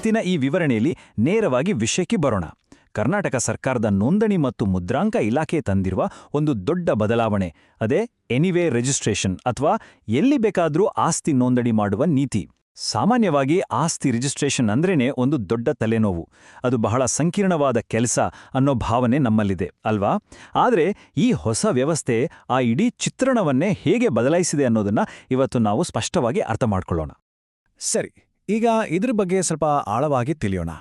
ಇವತ್ತಿನ ಈ ವಿವರಣೆಯಲ್ಲಿ ನೇರವಾಗಿ ವಿಷಯಕ್ಕೆ ಬರೋಣ. ಕರ್ನಾಟಕ ಸರ್ಕಾರದ ನೋಂದಣಿ ಮತ್ತು ಮುದ್ರಾಂಕ ಇಲಾಖೆ ತಂದಿರುವ ಒಂದು ದೊಡ್ಡ ಬದಲಾವಣೆ, ಅದೇ ಎನಿವೇ ರಿಜಿಸ್ಟ್ರೇಷನ್ ಅಥವಾ ಎಲ್ಲಿ ಬೇಕಾದರೂ ಆಸ್ತಿ ನೋಂದಣಿ ಮಾಡುವ ನೀತಿ. ಸಾಮಾನ್ಯವಾಗಿ ಆಸ್ತಿ ರಿಜಿಸ್ಟ್ರೇಷನ್ ಅಂದ್ರೇನೆ ಒಂದು ದೊಡ್ಡ ತಲೆನೋವು, ಅದು ಬಹಳ ಸಂಕೀರ್ಣವಾದ ಕೆಲಸ ಅನ್ನೋ ಭಾವನೆ ನಮ್ಮಲ್ಲಿದೆ ಅಲ್ವಾ? ಆದರೆ ಈ ಹೊಸ ವ್ಯವಸ್ಥೆ ಆ ಇಡೀ ಚಿತ್ರಣವನ್ನೇ ಹೇಗೆ ಬದಲಾಯಿಸಿದೆ ಅನ್ನೋದನ್ನ ಇವತ್ತು ನಾವು ಸ್ಪಷ್ಟವಾಗಿ ಅರ್ಥ ಮಾಡ್ಕೊಳ್ಳೋಣ. ಸರಿ, ಈಗ ಇದ್ರ ಬಗ್ಗೆ ಸ್ವಲ್ಪ ಆಳವಾಗಿ ತಿಳಿಯೋಣ.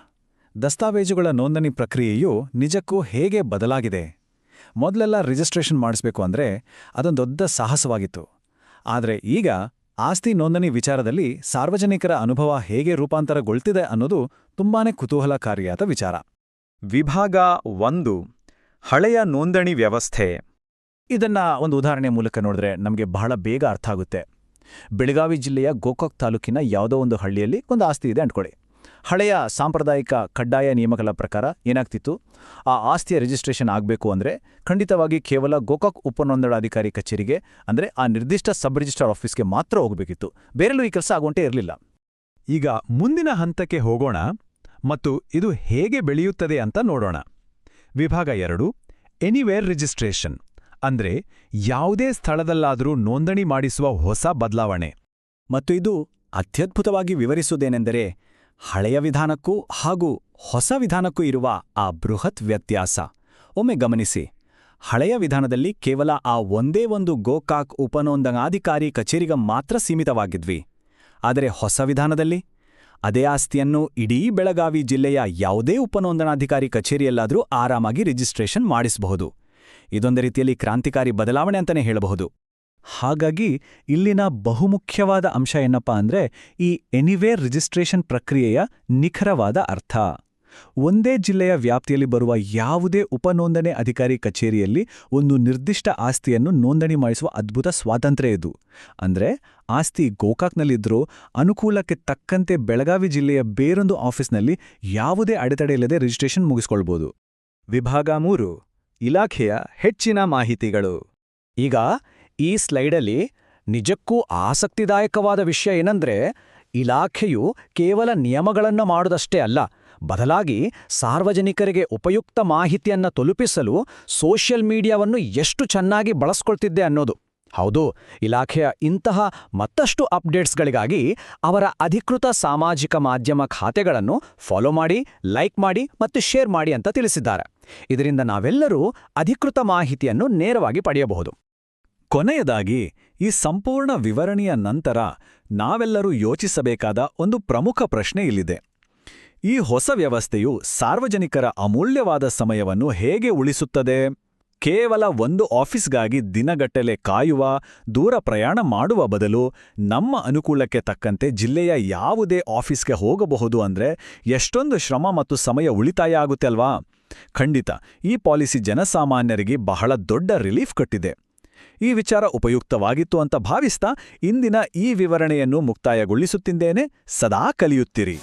ದಸ್ತಾವೇಜುಗಳ ನೋಂದಣಿ ಪ್ರಕ್ರಿಯೆಯು ನಿಜಕ್ಕೂ ಹೇಗೆ ಬದಲಾಗಿದೆ? ಮೊದಲೆಲ್ಲ ರಿಜಿಸ್ಟ್ರೇಷನ್ ಮಾಡಿಸ್ಬೇಕು ಅಂದ್ರೆ ಅದೊಂದು ದೊಡ್ಡ ಸಾಹಸವಾಗಿತ್ತು. ಆದರೆ ಈಗ ಆಸ್ತಿ ನೋಂದಣಿ ವಿಚಾರದಲ್ಲಿ ಸಾರ್ವಜನಿಕರ ಅನುಭವ ಹೇಗೆ ರೂಪಾಂತರಗೊಳ್ತಿದೆ ಅನ್ನೋದು ತುಂಬಾನೇ ಕುತೂಹಲಕಾರಿಯಾದ ವಿಚಾರ. ವಿಭಾಗ 1, ಹಳೆಯ ನೋಂದಣಿ ವ್ಯವಸ್ಥೆ. ಇದನ್ನ ಒಂದು ಉದಾಹರಣೆ ಮೂಲಕ ನೋಡಿದ್ರೆ ನಮಗೆ ಬಹಳ ಬೇಗ ಅರ್ಥ ಆಗುತ್ತೆ. ಬೆಳಗಾವಿ ಜಿಲ್ಲೆಯ ಗೋಕಾಕ್ ತಾಲೂಕಿನ ಯಾವುದೋ ಒಂದು ಹಳ್ಳಿಯಲ್ಲಿ ಒಂದು ಆಸ್ತಿ ಇದೆ ಅಂದ್ಕೊಳ್ಳಿ. ಹಳೆಯ ಸಾಂಪ್ರದಾಯಿಕ ಕಡ್ಡಾಯ ನಿಯಮಗಳ ಪ್ರಕಾರ ಏನಾಗ್ತಿತ್ತು, ಆ ಆಸ್ತಿಯ ರಿಜಿಸ್ಟ್ರೇಷನ್ ಆಗಬೇಕು ಅಂದರೆ ಖಂಡಿತವಾಗಿ ಕೇವಲ ಗೋಕಾಕ್ ಉಪನೋಂದಣಾಧಿಕಾರಿ ಕಚೇರಿಗೆ, ಅಂದರೆ ಆ ನಿರ್ದಿಷ್ಟ ಸಬ್ ರಿಜಿಸ್ಟ್ರಾರ್ ಆಫೀಸ್ಗೆ ಮಾತ್ರ ಹೋಗಬೇಕಿತ್ತು. ಬೇರೆಲ್ಲೂ ಈ ಕೆಲಸ ಆಗುವಂತೆ ಇರಲಿಲ್ಲ. ಈಗ ಮುಂದಿನ ಹಂತಕ್ಕೆ ಹೋಗೋಣ ಮತ್ತು ಇದು ಹೇಗೆ ಬೆಳೆಯುತ್ತದೆ ಅಂತ ನೋಡೋಣ. ವಿಭಾಗ 2, ಎನಿವೇರ್ ರಿಜಿಸ್ಟ್ರೇಷನ್, ಅಂದ್ರೆ ಯಾವುದೇ ಸ್ಥಳದಲ್ಲಾದರೂ ನೋಂದಣಿ ಮಾಡಿಸುವ ಹೊಸ ಬದಲಾವಣೆ. ಮತ್ತು ಇದು ಅತ್ಯದ್ಭುತವಾಗಿ ವಿವರಿಸುವುದೇನೆಂದರೆ ಹಳೆಯ ವಿಧಾನಕ್ಕೂ ಹಾಗೂ ಹೊಸ ವಿಧಾನಕ್ಕೂ ಇರುವ ಆ ಬೃಹತ್ ವ್ಯತ್ಯಾಸ. ಒಮ್ಮೆ ಗಮನಿಸಿ, ಹಳೆಯ ವಿಧಾನದಲ್ಲಿ ಕೇವಲ ಆ ಒಂದೇ ಒಂದು ಗೋಕಾಕ್ ಉಪನೋಂದಣಾಧಿಕಾರಿ ಕಚೇರಿಗೆ ಮಾತ್ರ ಸೀಮಿತವಾಗಿದ್ವಿ. ಆದರೆ ಹೊಸ ವಿಧಾನದಲ್ಲಿ ಅದೇ ಆಸ್ತಿಯನ್ನು ಇಡೀ ಬೆಳಗಾವಿ ಜಿಲ್ಲೆಯ ಯಾವುದೇ ಉಪನೋಂದಣಾಧಿಕಾರಿ ಕಚೇರಿಯಲ್ಲಾದರೂ ಆರಾಮಾಗಿ ರಿಜಿಸ್ಟ್ರೇಷನ್ ಮಾಡಿಸಬಹುದು. ಇದೊಂದು ರೀತಿಯಲ್ಲಿ ಕ್ರಾಂತಿಕಾರಿ ಬದಲಾವಣೆ ಅಂತಲೇ ಹೇಳಬಹುದು. ಹಾಗಾಗಿ ಇಲ್ಲಿನ ಬಹುಮುಖ್ಯವಾದ ಅಂಶ ಏನಪ್ಪ ಅಂದ್ರೆ ಈ ಎನಿವೇರ್ ರಿಜಿಸ್ಟ್ರೇಷನ್ ಪ್ರಕ್ರಿಯೆಯ ನಿಖರವಾದ ಅರ್ಥ. ಒಂದೇ ಜಿಲ್ಲೆಯ ವ್ಯಾಪ್ತಿಯಲ್ಲಿ ಬರುವ ಯಾವುದೇ ಉಪನೋಂದಣೆ ಅಧಿಕಾರಿ ಕಚೇರಿಯಲ್ಲಿ ಒಂದು ನಿರ್ದಿಷ್ಟ ಆಸ್ತಿಯನ್ನು ನೋಂದಣಿ ಮಾಡಿಸುವ ಅದ್ಭುತ ಸ್ವಾತಂತ್ರ್ಯ ಇದು. ಅಂದ್ರೆ ಆಸ್ತಿ ಗೋಕಾಕ್ನಲ್ಲಿದ್ದರೂ ಅನುಕೂಲಕ್ಕೆ ತಕ್ಕಂತೆ ಬೆಳಗಾವಿ ಜಿಲ್ಲೆಯ ಬೇರೊಂದು ಆಫೀಸ್ನಲ್ಲಿ ಯಾವುದೇ ಅಡೆತಡೆಯಿಲ್ಲದೆ ರಿಜಿಸ್ಟ್ರೇಷನ್ ಮುಗಿಸ್ಕೊಳ್ಬೋದು. ವಿಭಾಗ 3, ಇಲಾಖೆಯ ಹೆಚ್ಚಿನ ಮಾಹಿತಿಗಳು. ಈಗ ಈ ಸ್ಲೈಡಲ್ಲಿ ನಿಜಕ್ಕೂ ಆಸಕ್ತಿದಾಯಕವಾದ ವಿಷಯ ಏನಂದ್ರೆ, ಇಲಾಖೆಯು ಕೇವಲ ನಿಯಮಗಳನ್ನು ಮಾಡುವುದಷ್ಟೇ ಅಲ್ಲ, ಬದಲಾಗಿ ಸಾರ್ವಜನಿಕರಿಗೆ ಉಪಯುಕ್ತ ಮಾಹಿತಿಯನ್ನು ತಲುಪಿಸಲು ಸೋಷಿಯಲ್ ಮೀಡಿಯಾವನ್ನು ಎಷ್ಟು ಚೆನ್ನಾಗಿ ಬಳಸ್ಕೊಳ್ತಿದ್ದೆ ಅನ್ನೋದು. ಹೌದು, ಇಲಾಖೆಯ ಇಂತಹ ಮತ್ತಷ್ಟು ಅಪ್ಡೇಟ್ಸ್ಗಳಿಗಾಗಿ ಅವರ ಅಧಿಕೃತ ಸಾಮಾಜಿಕ ಮಾಧ್ಯಮ ಖಾತೆಗಳನ್ನು ಫಾಲೋ ಮಾಡಿ, ಲೈಕ್ ಮಾಡಿ ಮತ್ತು ಶೇರ್ ಮಾಡಿ ಅಂತ ತಿಳಿಸಿದ್ದಾರೆ. ಇದರಿಂದ ನಾವೆಲ್ಲರೂ ಅಧಿಕೃತ ಮಾಹಿತಿಯನ್ನು ನೇರವಾಗಿ ಪಡೆಯಬಹುದು. ಕೊನೆಯದಾಗಿ, ಈ ಸಂಪೂರ್ಣ ವಿವರಣೆಯ ನಂತರ ನಾವೆಲ್ಲರೂ ಯೋಚಿಸಬೇಕಾದ ಒಂದು ಪ್ರಮುಖ ಪ್ರಶ್ನೆ ಇಲ್ಲಿದೆ. ಈ ಹೊಸ ವ್ಯವಸ್ಥೆಯು ಸಾರ್ವಜನಿಕರ ಅಮೂಲ್ಯವಾದ ಸಮಯವನ್ನು ಹೇಗೆ ಉಳಿಸುತ್ತದೆ? ಕೇವಲ ಒಂದು ಆಫೀಸ್ಗಾಗಿ ದಿನಗಟ್ಟಲೆ ಕಾಯುವ, ದೂರ ಪ್ರಯಾಣ ಮಾಡುವ ಬದಲು ನಮ್ಮ ಅನುಕೂಲಕ್ಕೆ ತಕ್ಕಂತೆ ಜಿಲ್ಲೆಯ ಯಾವುದೇ ಆಫೀಸ್ಗೆ ಹೋಗಬಹುದು ಅಂದ್ರೆ ಎಷ್ಟೊಂದು ಶ್ರಮ ಮತ್ತು ಸಮಯ ಉಳಿತಾಯ ಆಗುತ್ತೆ ಅಲ್ವಾ? ಖಂಡಿತ ಈ ಪಾಲಿಸಿ ಜನಸಾಮಾನ್ಯರಿಗೆ ಬಹಳ ದೊಡ್ಡ ರಿಲೀಫ್ ಕೊಟ್ಟಿದೆ. ಈ ವಿಚಾರ ಉಪಯುಕ್ತವಾಗಿತ್ತು ಅಂತ ಭಾವಿಸ್ತಾ ಇಂದಿನ ಈ ವಿವರಣೆಯನ್ನು ಮುಕ್ತಾಯಗೊಳಿಸುತ್ತಿದ್ದೇನೆ. ಸದಾ ಕಲಿಯುತ್ತಿರಿ.